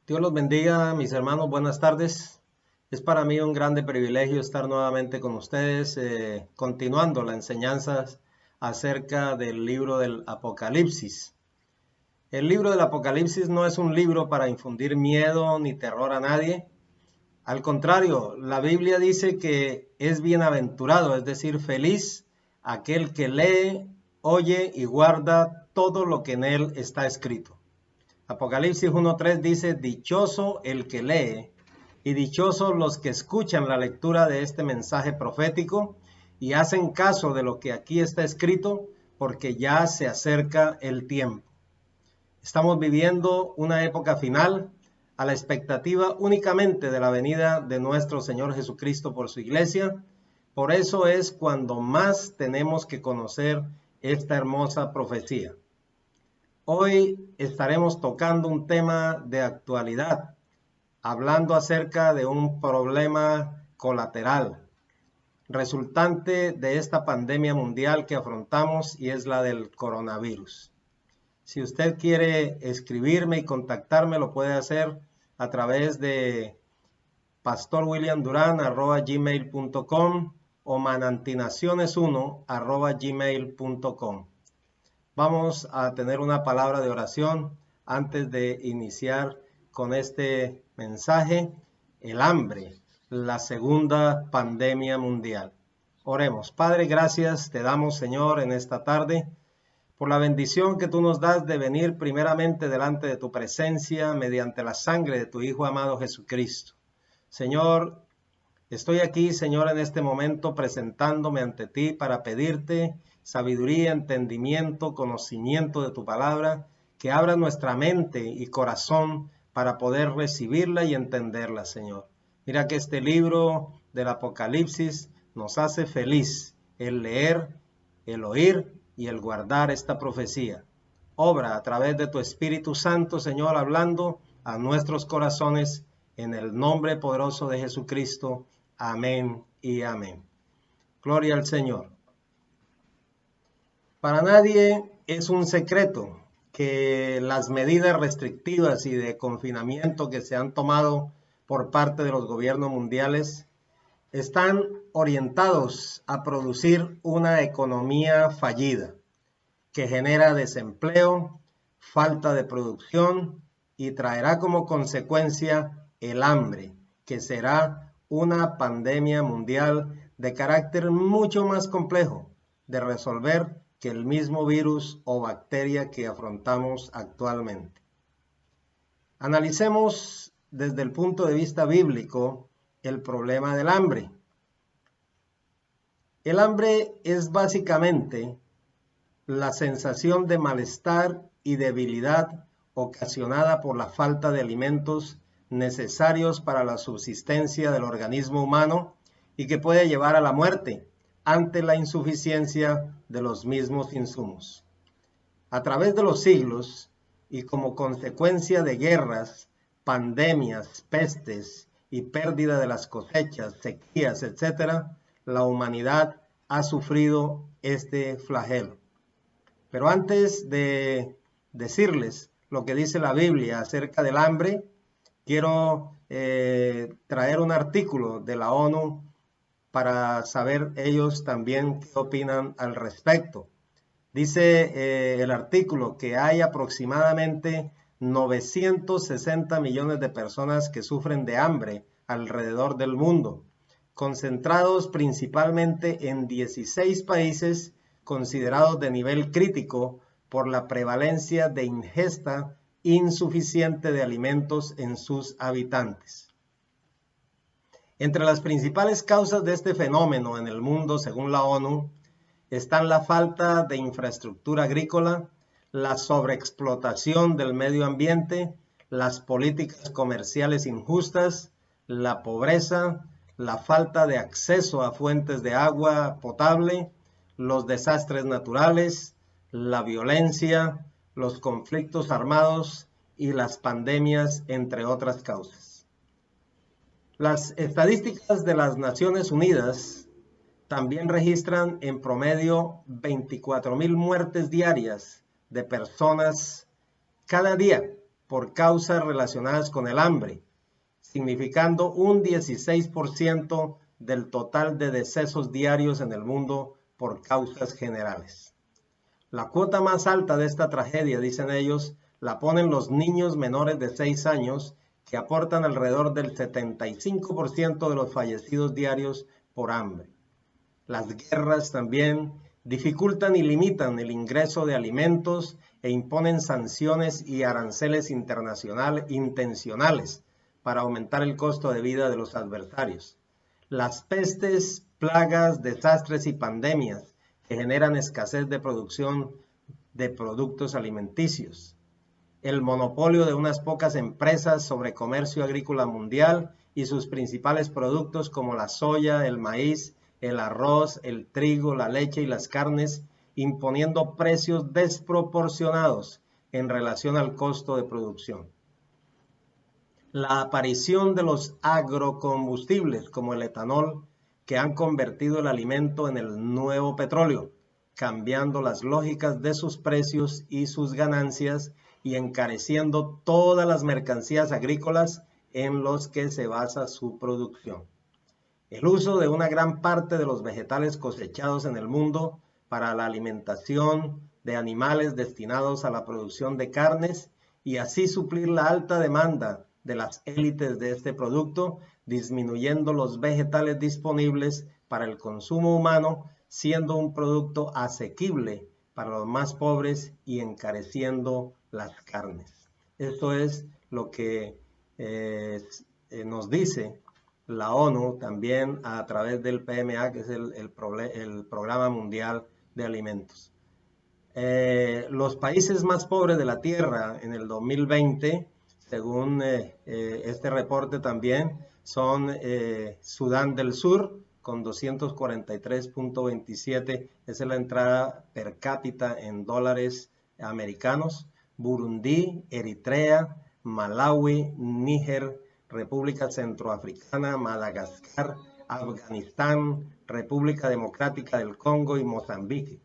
Dios los bendiga, mis hermanos, buenas tardes. Es para mí un grande privilegio estar nuevamente con ustedes, continuando la enseñanza acerca del libro del Apocalipsis. El libro del Apocalipsis no es un libro para infundir miedo ni terror a nadie. Al contrario, la Biblia dice que es bienaventurado, es decir, feliz aquel que lee, oye y guarda todo lo que en él está escrito. Apocalipsis 1.3 dice, dichoso el que lee y dichosos los que escuchan la lectura de este mensaje profético y hacen caso de lo que aquí está escrito, porque ya se acerca el tiempo. Estamos viviendo una época final a la expectativa únicamente de la venida de nuestro Señor Jesucristo por su iglesia. Por eso es cuando más tenemos que conocer esta hermosa profecía. Hoy estaremos tocando un tema de actualidad, hablando acerca de un problema colateral resultante de esta pandemia mundial que afrontamos y es la del coronavirus. Si usted quiere escribirme y contactarme, lo puede hacer a través de pastorwilliamduran@gmail.com o manantinaciones1@gmail.com. Vamos a tener una palabra de oración antes de iniciar con este mensaje, el hambre, la segunda pandemia mundial. Oremos. Padre, gracias te damos, Señor, en esta tarde por la bendición que tú nos das de venir primeramente delante de tu presencia mediante la sangre de tu Hijo amado Jesucristo. Señor, estoy aquí, Señor, en este momento presentándome ante ti para pedirte sabiduría, entendimiento, conocimiento de tu palabra, que abra nuestra mente y corazón para poder recibirla y entenderla, Señor. Mira que este libro del Apocalipsis nos hace feliz el leer, el oír y el guardar esta profecía. Obra a través de tu Espíritu Santo, Señor, hablando a nuestros corazones en el nombre poderoso de Jesucristo. Amén y amén. Gloria al Señor. Para nadie es un secreto que las medidas restrictivas y de confinamiento que se han tomado por parte de los gobiernos mundiales están orientados a producir una economía fallida que genera desempleo, falta de producción y traerá como consecuencia el hambre, que será una pandemia mundial de carácter mucho más complejo de resolver que el mismo virus o bacteria que afrontamos actualmente. Analicemos desde el punto de vista bíblico el problema del hambre. El hambre es básicamente la sensación de malestar y debilidad ocasionada por la falta de alimentos necesarios para la subsistencia del organismo humano y que puede llevar a la muerte ante la insuficiencia de los mismos insumos. A través de los siglos y como consecuencia de guerras, pandemias, pestes y pérdida de las cosechas, sequías, etc., la humanidad ha sufrido este flagelo. Pero antes de decirles lo que dice la Biblia acerca del hambre, quiero traer un artículo de la ONU para saber ellos también qué opinan al respecto. Dice el artículo que hay aproximadamente 960 millones de personas que sufren de hambre alrededor del mundo, concentrados principalmente en 16 países considerados de nivel crítico por la prevalencia de ingesta insuficiente de alimentos en sus habitantes. Entre las principales causas de este fenómeno en el mundo, según la ONU, están la falta de infraestructura agrícola, la sobreexplotación del medio ambiente, las políticas comerciales injustas, la pobreza, la falta de acceso a fuentes de agua potable, los desastres naturales, la violencia, los conflictos armados y las pandemias, entre otras causas. Las estadísticas de las Naciones Unidas también registran en promedio 24,000 muertes diarias de personas cada día por causas relacionadas con el hambre, significando un 16% del total de decesos diarios en el mundo por causas generales. La cuota más alta de esta tragedia, dicen ellos, la ponen los niños menores de 6 años, que aportan alrededor del 75% de los fallecidos diarios por hambre. Las guerras también dificultan y limitan el ingreso de alimentos e imponen sanciones y aranceles intencionales para aumentar el costo de vida de los adversarios. Las pestes, plagas, desastres y pandemias que generan escasez de producción de productos alimenticios. El monopolio de unas pocas empresas sobre comercio agrícola mundial y sus principales productos como la soya, el maíz, el arroz, el trigo, la leche y las carnes, imponiendo precios desproporcionados en relación al costo de producción. La aparición de los agrocombustibles como el etanol, que han convertido el alimento en el nuevo petróleo, cambiando las lógicas de sus precios y sus ganancias y encareciendo todas las mercancías agrícolas en los que se basa su producción. El uso de una gran parte de los vegetales cosechados en el mundo para la alimentación de animales destinados a la producción de carnes y así suplir la alta demanda de las élites de este producto, disminuyendo los vegetales disponibles para el consumo humano, siendo un producto asequible para los más pobres y encareciendo las carnes. Esto es lo que nos dice la ONU también a través del PMA, que es el Programa Mundial de Alimentos. Los países más pobres de la Tierra en el 2020, según este reporte también, son Sudán del Sur, con 243.27, esa es la entrada per cápita en dólares americanos, Burundi, Eritrea, Malawi, Níger, República Centroafricana, Madagascar, Afganistán, República Democrática del Congo y Mozambique,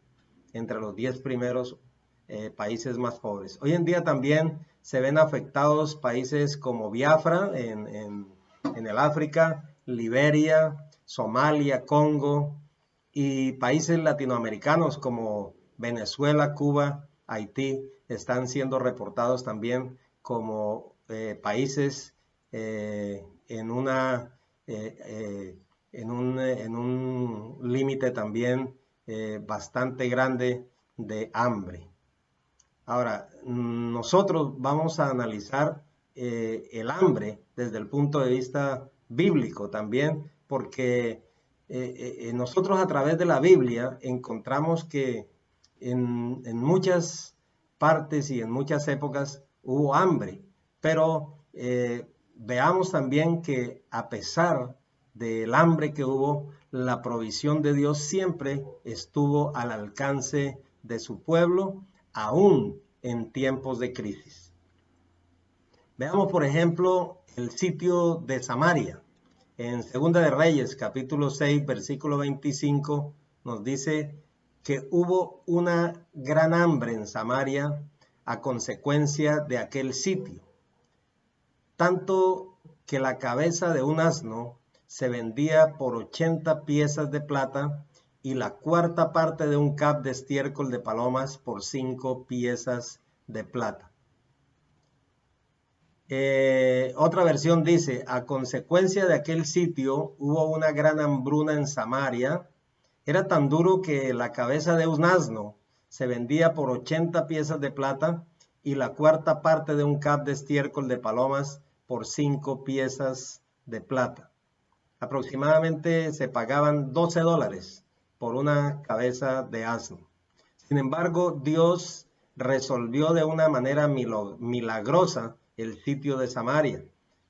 entre los 10 primeros países más pobres. Hoy en día también se ven afectados países como Biafra en el África, Liberia, Somalia, Congo y países latinoamericanos como Venezuela, Cuba, Haití, están siendo reportados también como países en un límite también bastante grande de hambre. Ahora, nosotros vamos a analizar el hambre desde el punto de vista bíblico también, porque nosotros a través de la Biblia encontramos que en muchas partes y en muchas épocas hubo hambre, pero veamos también que a pesar del hambre que hubo, la provisión de Dios siempre estuvo al alcance de su pueblo, aún en tiempos de crisis. Veamos, por ejemplo, el sitio de Samaria. En Segunda de Reyes, capítulo 6, versículo 25, nos dice que hubo una gran hambre en Samaria a consecuencia de aquel sitio. Tanto que la cabeza de un asno se vendía por 80 piezas de plata y la cuarta parte de un cab de estiércol de palomas por 5 piezas de plata. Otra versión dice, a consecuencia de aquel sitio hubo una gran hambruna en Samaria. Era tan duro que la cabeza de un asno se vendía por 80 piezas de plata y la cuarta parte de un cab de estiércol de palomas por 5 piezas de plata. Aproximadamente se pagaban $12 por una cabeza de asno. Sin embargo, Dios resolvió de una manera milagrosa el sitio de Samaria.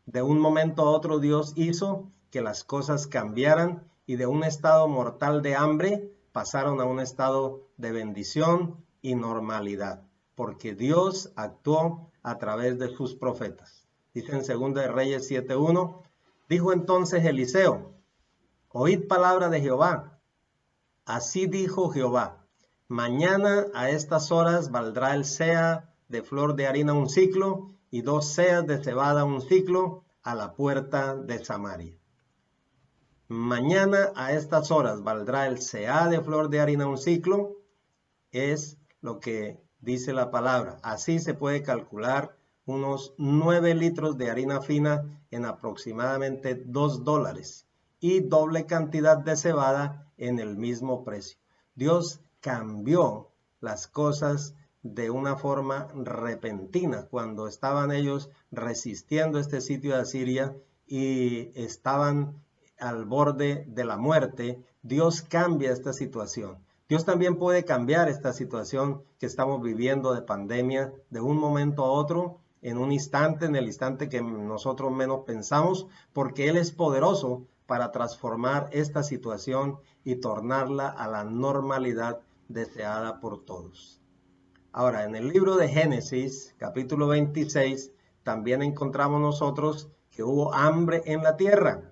De un momento a otro Dios hizo que las cosas cambiaran y de un estado mortal de hambre pasaron a un estado de bendición y normalidad, porque Dios actuó a través de sus profetas. Dice en 2 de Reyes 7:1, dijo entonces Eliseo, oíd palabra de Jehová. Así dijo Jehová, mañana a estas horas valdrá el seah de flor de harina un siclo y 2 seas de cebada un ciclo a la puerta de Samaria. Mañana a estas horas valdrá el seah de flor de harina un ciclo, es lo que dice la palabra. Así se puede calcular unos 9 litros de harina fina en aproximadamente $2 y doble cantidad de cebada en el mismo precio. Dios cambió las cosas de una forma repentina cuando estaban ellos resistiendo este sitio de Asiria y estaban al borde de la muerte. Dios cambia esta situación. Dios también puede cambiar esta situación que estamos viviendo de pandemia de un momento a otro, en un instante, en el instante que nosotros menos pensamos, porque Él es poderoso para transformar esta situación y tornarla a la normalidad deseada por todos. Ahora, en el libro de Génesis, capítulo 26, también encontramos nosotros que hubo hambre en la tierra.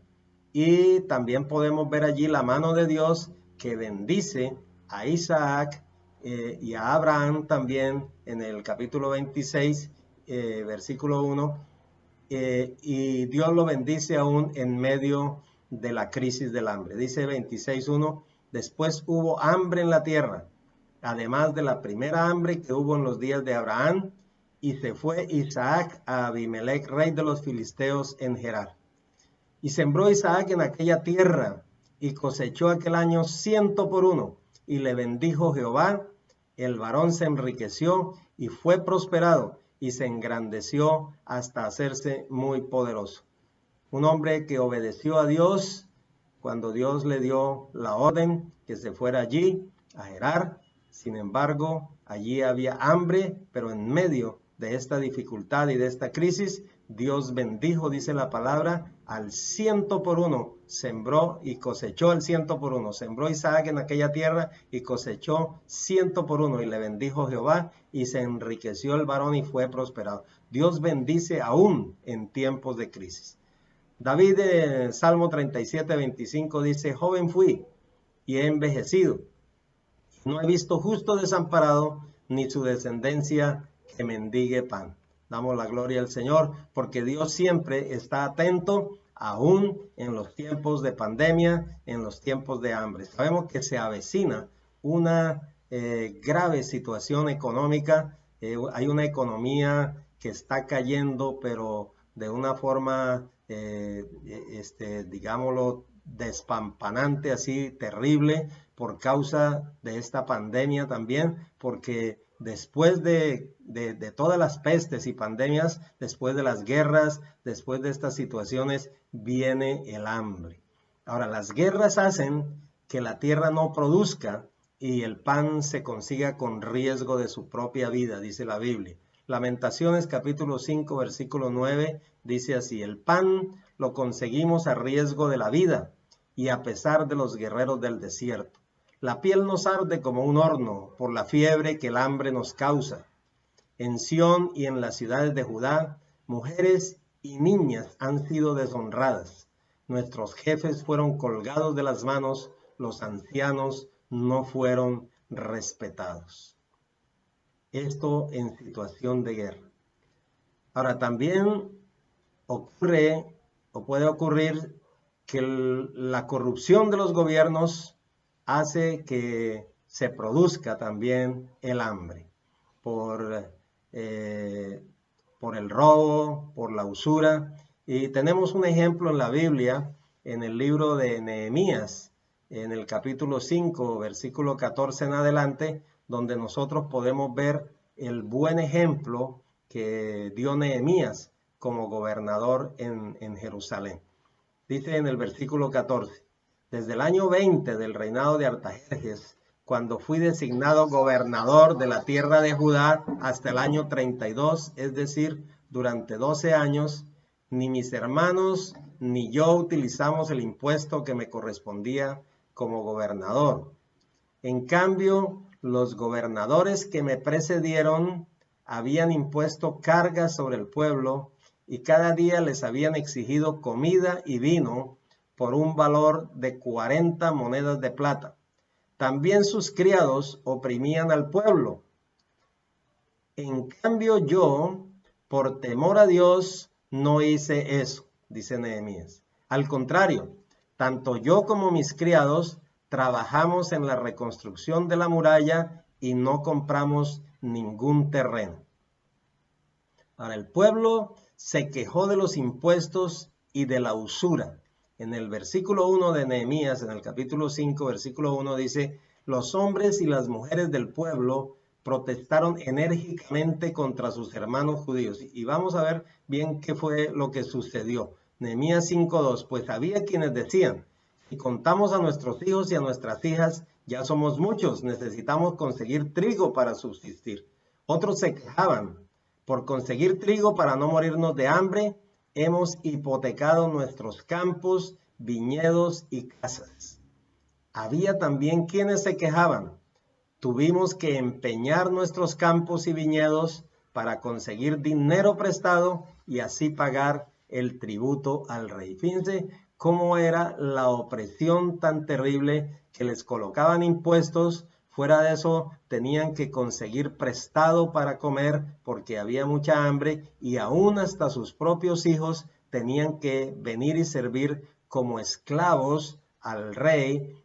Y también podemos ver allí la mano de Dios que bendice a Isaac y a Abraham también en el capítulo 26, versículo 1. Y Dios lo bendice aún en medio de la crisis del hambre. Dice 26:1, después hubo hambre en la tierra, además de la primera hambre que hubo en los días de Abraham, y se fue Isaac a Abimelech, rey de los filisteos, en Gerar. Y sembró Isaac en aquella tierra, y cosechó aquel año 100 por 1, y le bendijo Jehová. El varón se enriqueció y fue prosperado, y se engrandeció hasta hacerse muy poderoso. Un hombre que obedeció a Dios cuando Dios le dio la orden que se fuera allí a Gerar. Sin embargo, allí había hambre, pero en medio de esta dificultad y de esta crisis, Dios bendijo, dice la palabra, al 100 por 1, sembró y cosechó el 100 por 1. Sembró Isaac en aquella tierra y cosechó 100 por 1, y le bendijo Jehová, y se enriqueció el varón y fue prosperado. Dios bendice aún en tiempos de crisis. David en Salmo 37:25 dice, joven fui y he envejecido, no he visto justo desamparado, ni su descendencia que mendigue pan. Damos la gloria al Señor, porque Dios siempre está atento, aún en los tiempos de pandemia, en los tiempos de hambre. Sabemos que se avecina una grave situación económica. Hay una economía que está cayendo, pero de una forma, digámoslo, despampanante, así terrible, por causa de esta pandemia también, porque después de todas las pestes y pandemias, después de las guerras, después de estas situaciones, viene el hambre. Ahora, las guerras hacen que la tierra no produzca y el pan se consiga con riesgo de su propia vida, dice la Biblia. Lamentaciones capítulo 5, versículo 9, dice así, el pan lo conseguimos a riesgo de la vida y a pesar de los guerreros del desierto. La piel nos arde como un horno por la fiebre que el hambre nos causa. En Sión y en las ciudades de Judá, mujeres y niñas han sido deshonradas. Nuestros jefes fueron colgados de las manos, los ancianos no fueron respetados. Esto en situación de guerra. Ahora también ocurre o puede ocurrir que la corrupción de los gobiernos hace que se produzca también el hambre por el robo, por la usura. Y tenemos un ejemplo en la Biblia, en el libro de Nehemías, en el capítulo 5, versículo 14 en adelante, donde nosotros podemos ver el buen ejemplo que dio Nehemías como gobernador en Jerusalén. Dice en el versículo 14, desde el año 20 del reinado de Artajerjes, cuando fui designado gobernador de la tierra de Judá, hasta el año 32, es decir, durante 12 años, ni mis hermanos ni yo utilizamos el impuesto que me correspondía como gobernador. En cambio, los gobernadores que me precedieron habían impuesto cargas sobre el pueblo y cada día les habían exigido comida y vino por un valor de 40 monedas de plata. También sus criados oprimían al pueblo. En cambio yo, por temor a Dios no hice eso, dice Nehemías. Al contrario, tanto yo como mis criados trabajamos en la reconstrucción de la muralla y no compramos ningún terreno. Ahora, el pueblo se quejó de los impuestos y de la usura. En el versículo 1 de Nehemías, en el capítulo 5, versículo 1, dice: los hombres y las mujeres del pueblo protestaron enérgicamente contra sus hermanos judíos. Y vamos a ver bien qué fue lo que sucedió. Nehemías 5:2, pues había quienes decían: si contamos a nuestros hijos y a nuestras hijas, ya somos muchos, necesitamos conseguir trigo para subsistir. Otros se quejaban: por conseguir trigo para no morirnos de hambre, hemos hipotecado nuestros campos, viñedos y casas. Había también quienes se quejaban: tuvimos que empeñar nuestros campos y viñedos para conseguir dinero prestado y así pagar el tributo al rey. Fíjense cómo era la opresión tan terrible, que les colocaban impuestos. Fuera de eso, tenían que conseguir prestado para comer porque había mucha hambre, y aún hasta sus propios hijos tenían que venir y servir como esclavos al rey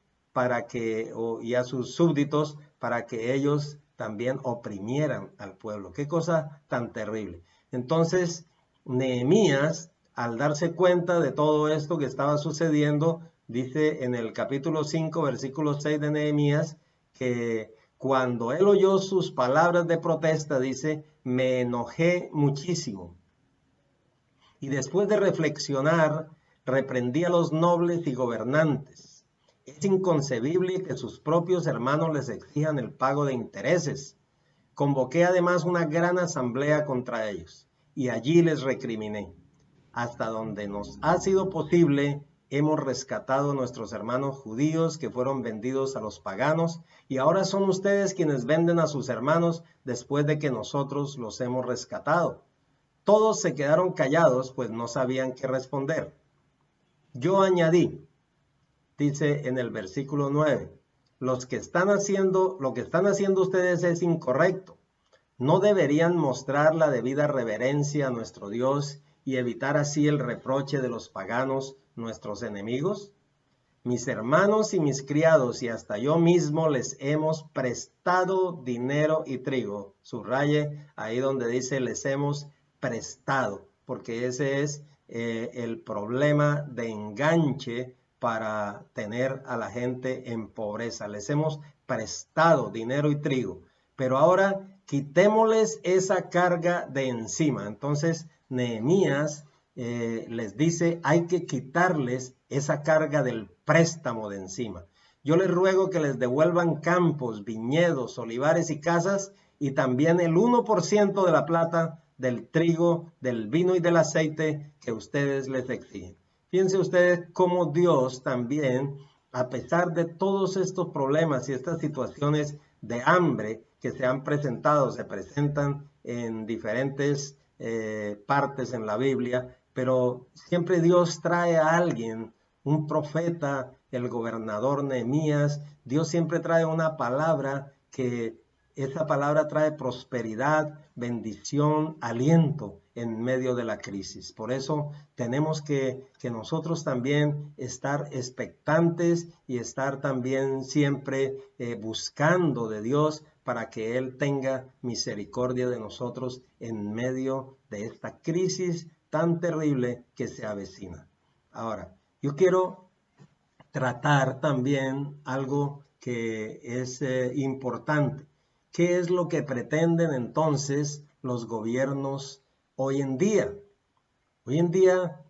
y a sus súbditos, para que ellos también oprimieran al pueblo. Qué cosa tan terrible. Entonces, Nehemías, al darse cuenta de todo esto que estaba sucediendo, dice en el capítulo 5, versículo 6 de Nehemías, que cuando él oyó sus palabras de protesta, dice: me enojé muchísimo. Y después de reflexionar, reprendí a los nobles y gobernantes. Es inconcebible que sus propios hermanos les exijan el pago de intereses. Convoqué además una gran asamblea contra ellos, y allí les recriminé: hasta donde nos ha sido posible, hemos rescatado a nuestros hermanos judíos que fueron vendidos a los paganos, y ahora son ustedes quienes venden a sus hermanos después de que nosotros los hemos rescatado. Todos se quedaron callados, pues no sabían qué responder. Yo añadí, dice en el versículo 9, lo que están haciendo ustedes es incorrecto. ¿No deberían mostrar la debida reverencia a nuestro Dios y evitar así el reproche de los paganos, nuestros enemigos? Mis hermanos y mis criados y hasta yo mismo les hemos prestado dinero y trigo. Subraye ahí donde dice les hemos prestado, porque ese es el problema de enganche para tener a la gente en pobreza. Les hemos prestado dinero y trigo, pero ahora quitémosles esa carga de encima. Entonces Nehemías les dice: hay que quitarles esa carga del préstamo de encima. Yo les ruego que les devuelvan campos, viñedos, olivares y casas, y también el 1% de la plata, del trigo, del vino y del aceite que ustedes les exigen. Fíjense ustedes cómo Dios también, a pesar de todos estos problemas y estas situaciones de hambre que se presentan en diferentes partes en la Biblia, pero siempre Dios trae a alguien, un profeta, el gobernador Nehemías. Dios siempre trae una palabra, que esa palabra trae prosperidad, bendición, aliento en medio de la crisis. Por eso tenemos que nosotros también estar expectantes y estar también siempre buscando de Dios, para que Él tenga misericordia de nosotros en medio de esta crisis tan terrible que se avecina. Ahora, yo quiero tratar también algo que es importante. ¿Qué es lo que pretenden entonces los gobiernos hoy en día? Hoy en día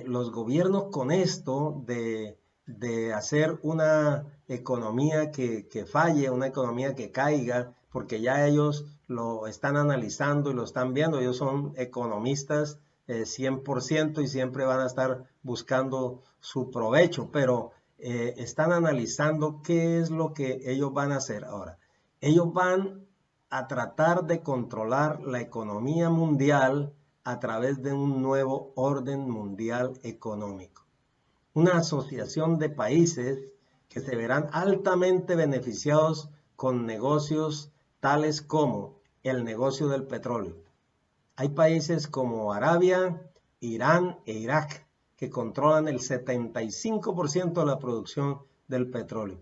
los gobiernos, con esto de hacer una economía que falle, una economía que caiga, porque ya ellos lo están analizando y lo están viendo. Ellos son economistas 100% y siempre van a estar buscando su provecho, pero están analizando qué es lo que ellos van a hacer ahora. Ellos van a tratar de controlar la economía mundial a través de un nuevo orden mundial económico. Una asociación de países que se verán altamente beneficiados con negocios tales como el negocio del petróleo, Hay países como Arabia, Irán e Irak que controlan el 75% de la producción del petróleo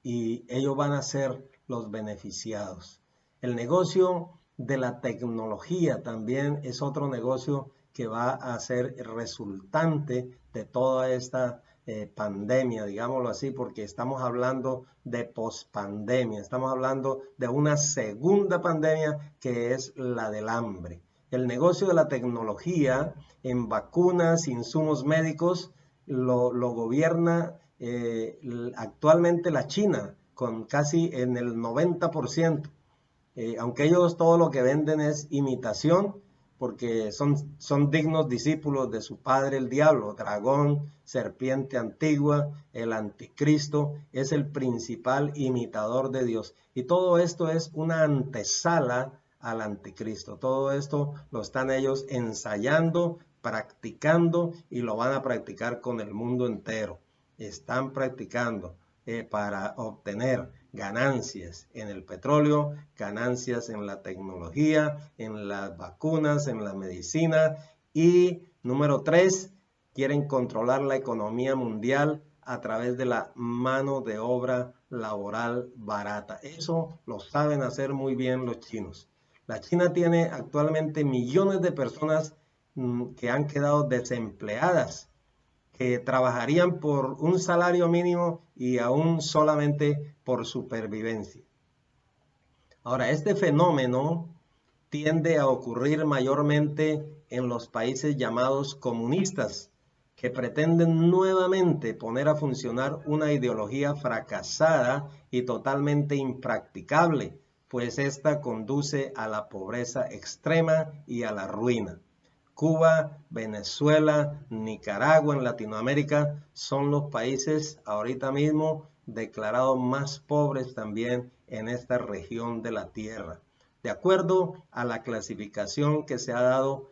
y ellos van a ser los beneficiados. El negocio de la tecnología también es otro negocio que va a ser resultante de toda esta pandemia, digámoslo así, porque estamos hablando de pospandemia, estamos hablando de una segunda pandemia que es la del hambre. El negocio de la tecnología en vacunas, insumos médicos, lo gobierna actualmente la China con casi en el 90%. Aunque ellos todo lo que venden es imitación, porque son dignos discípulos de su padre el diablo, dragón, serpiente antigua, el anticristo, es el principal imitador de Dios. Y todo esto es una antesala al anticristo. Todo esto lo están ellos ensayando, practicando y lo van a practicar con el mundo entero. Están practicando para obtener ganancias en el petróleo, ganancias en la tecnología, en las vacunas, en la medicina y número 3, quieren controlar la economía mundial a través de la mano de obra laboral barata. Eso lo saben hacer muy bien los chinos. La China tiene actualmente millones de personas que han quedado desempleadas, que trabajarían por un salario mínimo y aún solamente por supervivencia. Ahora, este fenómeno tiende a ocurrir mayormente en los países llamados comunistas, que pretenden nuevamente poner a funcionar una ideología fracasada y totalmente impracticable, pues esta conduce a la pobreza extrema y a la ruina. Cuba, Venezuela, Nicaragua en Latinoamérica son los países ahorita mismo declarados más pobres también en esta región de la Tierra. De acuerdo a la clasificación que se ha dado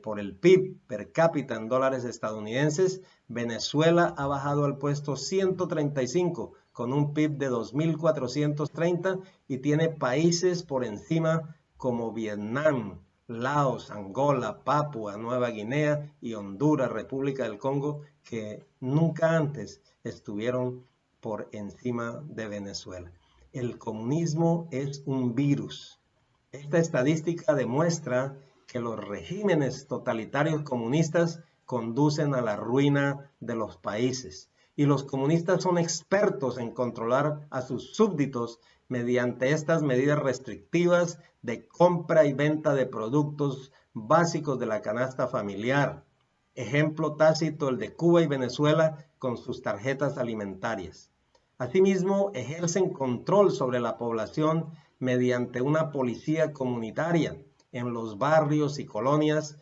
por el PIB per cápita en dólares estadounidenses, Venezuela ha bajado al puesto 135 con un PIB de 2.430 y tiene países por encima como Vietnam, Laos, Angola, Papua Nueva Guinea y Honduras, República del Congo, que nunca antes estuvieron por encima de Venezuela. El comunismo es un virus. Esta estadística demuestra que los regímenes totalitarios comunistas conducen a la ruina de los países. Y los comunistas son expertos en controlar a sus súbditos mediante estas medidas restrictivas de compra y venta de productos básicos de la canasta familiar. Ejemplo tácito el de Cuba y Venezuela con sus tarjetas alimentarias. Asimismo, ejercen control sobre la población mediante una policía comunitaria en los barrios y colonias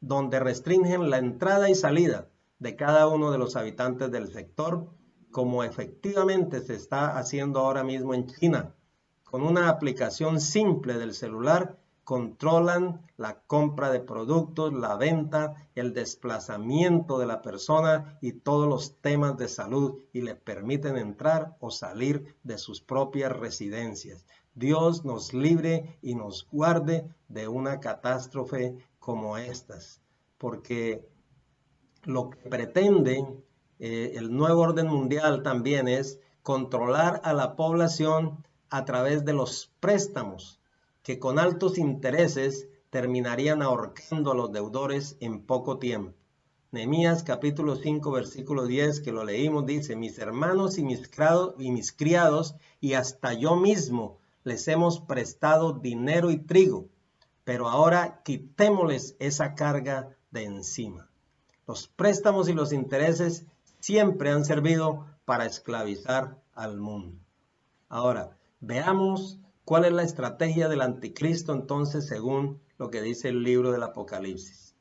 donde restringen la entrada y salida de cada uno de los habitantes del sector, como efectivamente se está haciendo ahora mismo en China. Con una aplicación simple del celular, controlan la compra de productos, la venta, el desplazamiento de la persona y todos los temas de salud y le permiten entrar o salir de sus propias residencias. Dios nos libre y nos guarde de una catástrofe como estas, porque lo que pretende el nuevo orden mundial también es controlar a la población a través de los préstamos, que con altos intereses terminarían ahorcando a los deudores en poco tiempo. Nehemías capítulo 5 versículo 10 que lo leímos dice: mis hermanos y mis criados y hasta yo mismo les hemos prestado dinero y trigo, pero ahora quitémosles esa carga de encima. Los préstamos y los intereses siempre han servido para esclavizar al mundo. Ahora, veamos cuál es la estrategia del anticristo entonces según lo que dice el libro del Apocalipsis.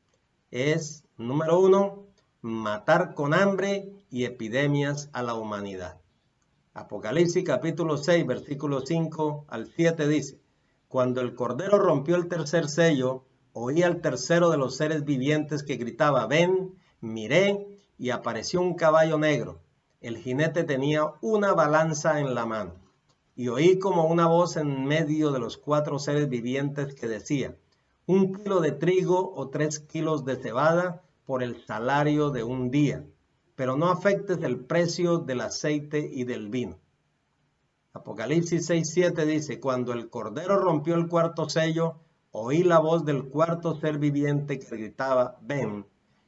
Es, número 1, matar con hambre y epidemias a la humanidad. Apocalipsis capítulo 6, versículo 5 al 7 dice: cuando el Cordero rompió el tercer sello, oí al tercero de los seres vivientes que gritaba: ven, miré, y apareció un caballo negro. El jinete tenía una balanza en la mano. Y oí como una voz en medio de los 4 seres vivientes que decía: 1 kilo de trigo o 3 kilos de cebada por el salario de un día, pero no afectes el precio del aceite y del vino. Apocalipsis 6:7 dice, cuando el Cordero rompió el cuarto sello, oí la voz del cuarto ser viviente que gritaba, ven.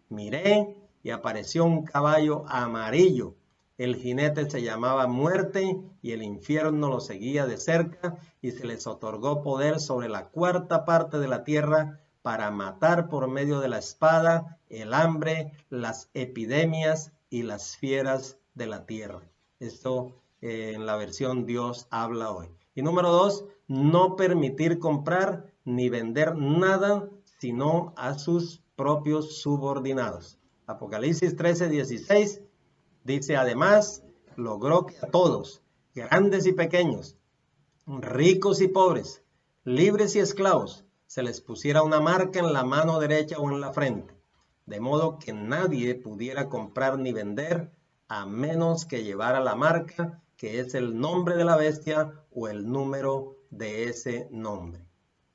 Miré y apareció un caballo amarillo. El jinete se llamaba Muerte y el infierno lo seguía de cerca y se les otorgó poder sobre la cuarta parte de la tierra para matar por medio de la espada, el hambre, las epidemias y las fieras de la tierra. Esto en la versión Dios habla hoy. Y número 2, no permitir comprar ni vender nada sino a sus propios subordinados. Apocalipsis 13:16 dice, además, logró que a todos, grandes y pequeños, ricos y pobres, libres y esclavos, se les pusiera una marca en la mano derecha o en la frente, de modo que nadie pudiera comprar ni vender a menos que llevara la marca, que es el nombre de la bestia o el número de ese nombre.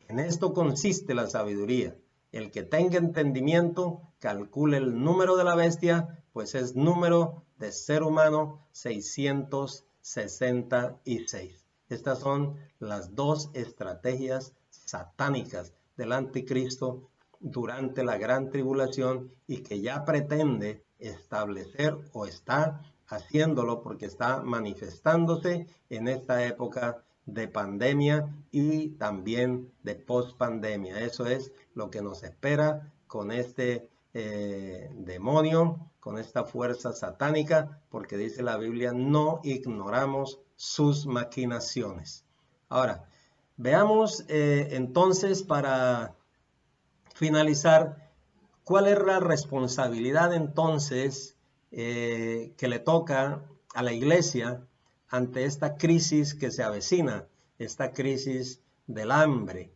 En esto consiste la sabiduría. El que tenga entendimiento, calcule el número de la bestia, pues es número de ser humano 666. Estas son las dos estrategias satánicas del anticristo durante la gran tribulación y que ya pretende establecer o está haciéndolo porque está manifestándose en esta época de pandemia y también de post-pandemia. Eso es lo que nos espera con este demonio, con esta fuerza satánica, porque dice la Biblia, no ignoramos sus maquinaciones. Ahora, veamos entonces para finalizar, ¿cuál es la responsabilidad entonces que le toca a la iglesia ante esta crisis que se avecina, esta crisis del hambre?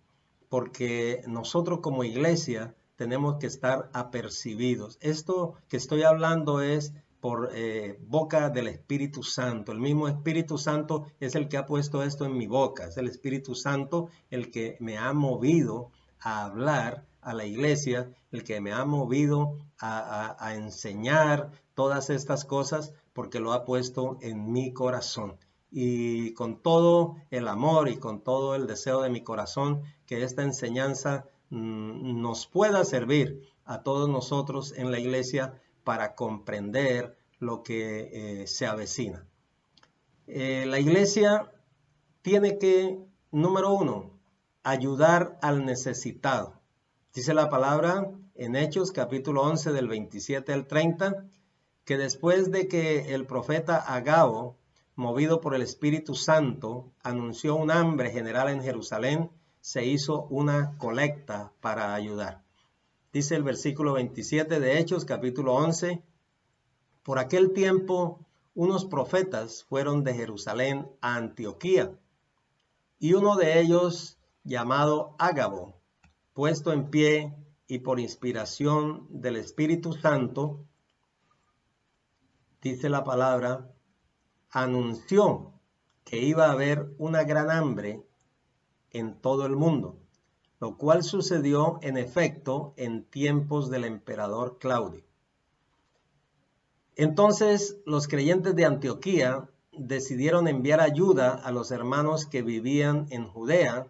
Porque nosotros como iglesia tenemos que estar apercibidos. Esto que estoy hablando es por boca del Espíritu Santo. El mismo Espíritu Santo es el que ha puesto esto en mi boca. Es el Espíritu Santo el que me ha movido a hablar a la iglesia, el que me ha movido a enseñar todas estas cosas, porque lo ha puesto en mi corazón. Y con todo el amor y con todo el deseo de mi corazón, que esta enseñanza nos pueda servir a todos nosotros en la iglesia para comprender lo que se avecina. La iglesia tiene que, número 1, ayudar al necesitado. Dice la palabra en Hechos capítulo 11 del 27 al 30, que después de que el profeta Agabo, movido por el Espíritu Santo, anunció un hambre general en Jerusalén, se hizo una colecta para ayudar. Dice el versículo 27 de Hechos capítulo 11, por aquel tiempo unos profetas fueron de Jerusalén a Antioquía, y uno de ellos, llamado Ágabo, puesto en pie y por inspiración del Espíritu Santo, dice la palabra, anunció que iba a haber una gran hambre en todo el mundo, lo cual sucedió en efecto en tiempos del emperador Claudio. Entonces los creyentes de Antioquía decidieron enviar ayuda a los hermanos que vivían en Judea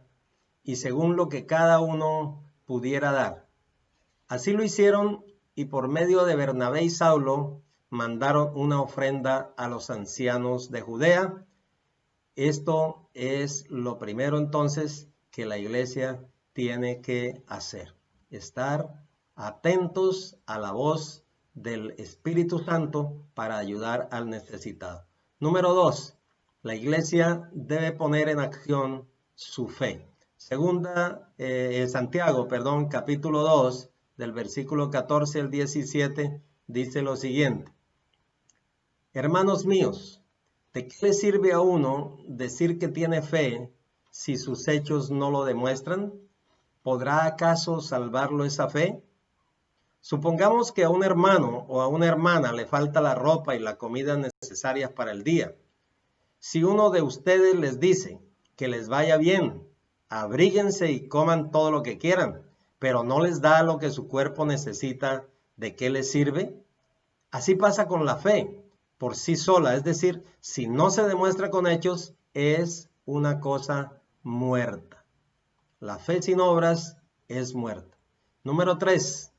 y según lo que cada uno pudiera dar. Así lo hicieron y por medio de Bernabé y Saulo mandaron una ofrenda a los ancianos de Judea. Esto es lo primero entonces que la iglesia tiene que hacer, estar atentos a la voz del Espíritu Santo para ayudar al necesitado. Número 2, la iglesia debe poner en acción su fe. Santiago, capítulo 2, del versículo 14 al 17, dice lo siguiente. Hermanos míos, ¿de qué le sirve a uno decir que tiene fe si sus hechos no lo demuestran? ¿Podrá acaso salvarlo esa fe? Supongamos que a un hermano o a una hermana le falta la ropa y la comida necesarias para el día. Si uno de ustedes les dice que les vaya bien, abríguense y coman todo lo que quieran, pero no les da lo que su cuerpo necesita, ¿de qué les sirve? Así pasa con la fe por sí sola, es decir, si no se demuestra con hechos, es una cosa muerta. La fe sin obras es muerta. Número 3,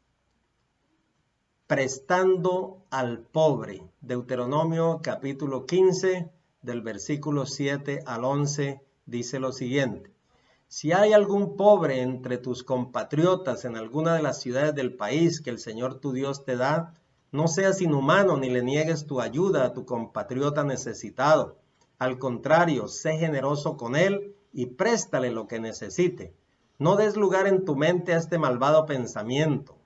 prestando al pobre. Deuteronomio capítulo 15, del versículo 7 al 11, dice lo siguiente. Si hay algún pobre entre tus compatriotas en alguna de las ciudades del país que el Señor tu Dios te da, no seas inhumano ni le niegues tu ayuda a tu compatriota necesitado. Al contrario, sé generoso con él y préstale lo que necesite. No des lugar en tu mente a este malvado pensamiento.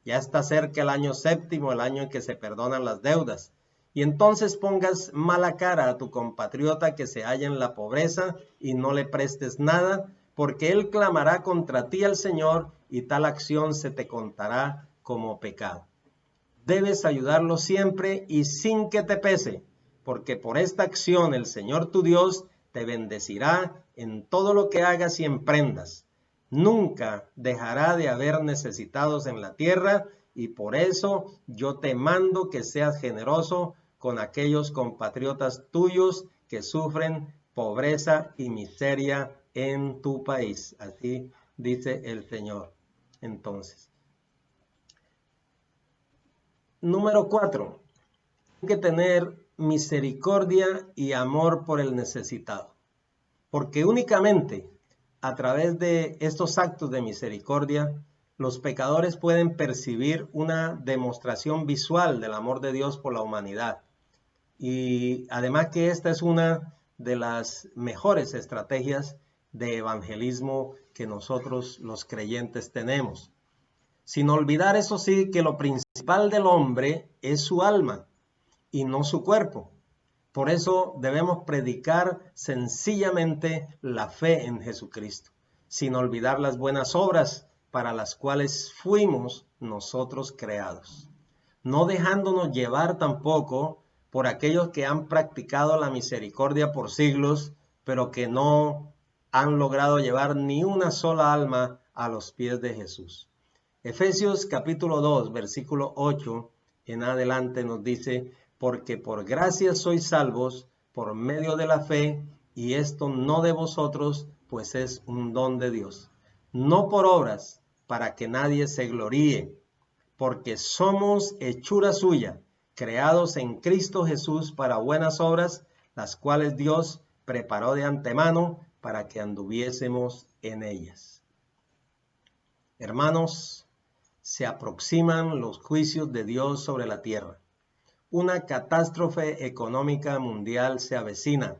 Ya está cerca el año séptimo, el año en que se perdonan las deudas. Y entonces pongas mala cara a tu compatriota que se halla en la pobreza y no le prestes nada, porque él clamará contra ti al Señor y tal acción se te contará como pecado. Debes ayudarlo siempre y sin que te pese, porque por esta acción el Señor tu Dios te bendecirá en todo lo que hagas y emprendas. Nunca dejará de haber necesitados en la tierra y por eso yo te mando que seas generoso con aquellos compatriotas tuyos que sufren pobreza y miseria en tu país. Así dice el Señor. Entonces, número 4, hay que tener misericordia y amor por el necesitado, porque únicamente a través de estos actos de misericordia, los pecadores pueden percibir una demostración visual del amor de Dios por la humanidad. Y además que esta es una de las mejores estrategias de evangelismo que nosotros los creyentes tenemos. Sin olvidar, eso sí, que lo principal del hombre es su alma y no su cuerpo. Por eso debemos predicar sencillamente la fe en Jesucristo, sin olvidar las buenas obras para las cuales fuimos nosotros creados. No dejándonos llevar tampoco por aquellos que han practicado la misericordia por siglos, pero que no han logrado llevar ni una sola alma a los pies de Jesús. Efesios capítulo 2, versículo 8 en adelante nos dice, porque por gracia sois salvos por medio de la fe, y esto no de vosotros, pues es un don de Dios. No por obras, para que nadie se gloríe, porque somos hechura suya, creados en Cristo Jesús para buenas obras, las cuales Dios preparó de antemano para que anduviésemos en ellas. Hermanos, se aproximan los juicios de Dios sobre la tierra. Una catástrofe económica mundial se avecina.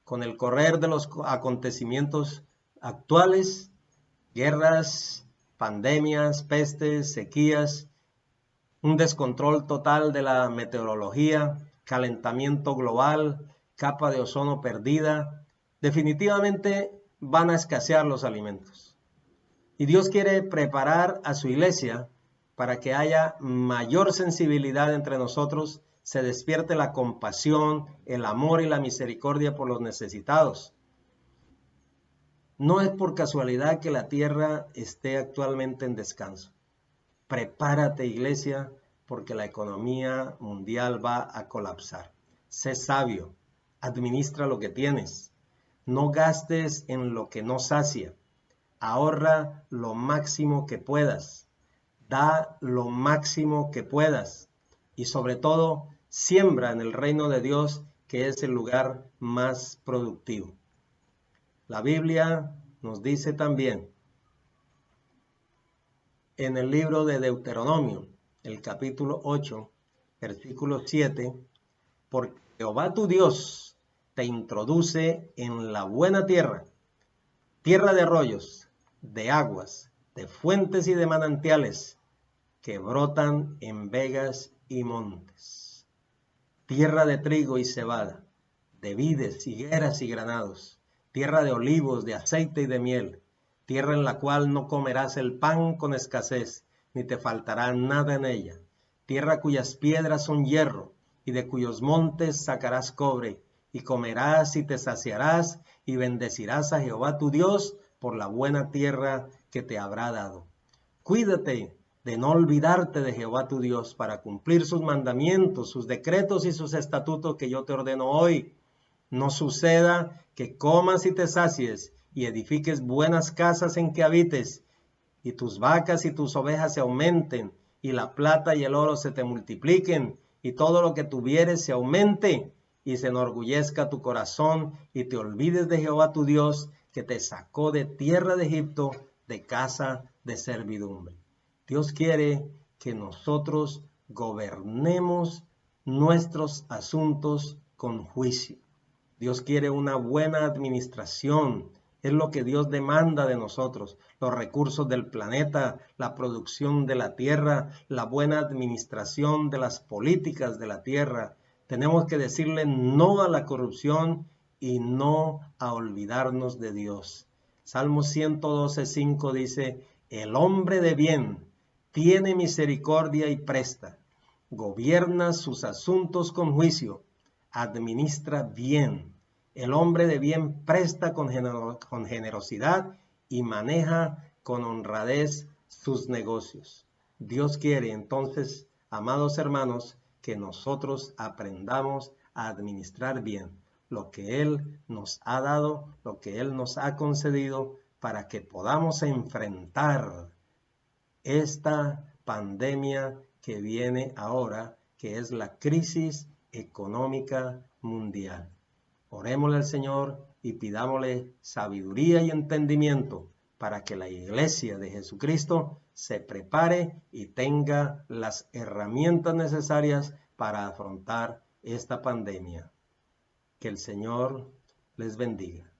Con el correr de los acontecimientos actuales, guerras, pandemias, pestes, sequías, un descontrol total de la meteorología, calentamiento global, capa de ozono perdida, definitivamente van a escasear los alimentos. Y Dios quiere preparar a su iglesia para que haya mayor sensibilidad entre nosotros, se despierte la compasión, el amor y la misericordia por los necesitados. No es por casualidad que la tierra esté actualmente en descanso. Prepárate, iglesia, porque la economía mundial va a colapsar. Sé sabio, administra lo que tienes. No gastes en lo que no sacia. Ahorra lo máximo que puedas. Da lo máximo que puedas. Y sobre todo, siembra en el reino de Dios, que es el lugar más productivo. La Biblia nos dice también en el libro de Deuteronomio, el capítulo 8, versículo 7, porque Jehová tu Dios te introduce en la buena tierra, tierra de arroyos, de aguas, de fuentes y de manantiales que brotan en vegas y montes, tierra de trigo y cebada, de vides, higueras y granados, tierra de olivos, de aceite y de miel, tierra en la cual no comerás el pan con escasez, ni te faltará nada en ella, tierra cuyas piedras son hierro, y de cuyos montes sacarás cobre, y comerás y te saciarás, y bendecirás a Jehová tu Dios por la buena tierra que te habrá dado. Cuídate de no olvidarte de Jehová tu Dios para cumplir sus mandamientos, sus decretos y sus estatutos que yo te ordeno hoy. No suceda que comas y te sacies y edifiques buenas casas en que habites, y tus vacas y tus ovejas se aumenten, y la plata y el oro se te multipliquen, y todo lo que tuvieres se aumente, y se enorgullezca tu corazón, y te olvides de Jehová tu Dios, que te sacó de tierra de Egipto, de casa de servidumbre. Dios quiere que nosotros gobernemos nuestros asuntos con juicio. Dios quiere una buena administración. Es lo que Dios demanda de nosotros. Los recursos del planeta, la producción de la tierra, la buena administración de las políticas de la tierra. Tenemos que decirle no a la corrupción y no a olvidarnos de Dios. Salmo 112:5 dice, el hombre de bien tiene misericordia y presta, gobierna sus asuntos con juicio, administra bien. El hombre de bien presta con generosidad y maneja con honradez sus negocios. Dios quiere entonces, amados hermanos, que nosotros aprendamos a administrar bien lo que Él nos ha dado, lo que Él nos ha concedido, para que podamos enfrentar esta pandemia que viene ahora, que es la crisis económica mundial. Orémosle al Señor y pidámosle sabiduría y entendimiento para que la iglesia de Jesucristo se prepare y tenga las herramientas necesarias para afrontar esta pandemia. Que el Señor les bendiga.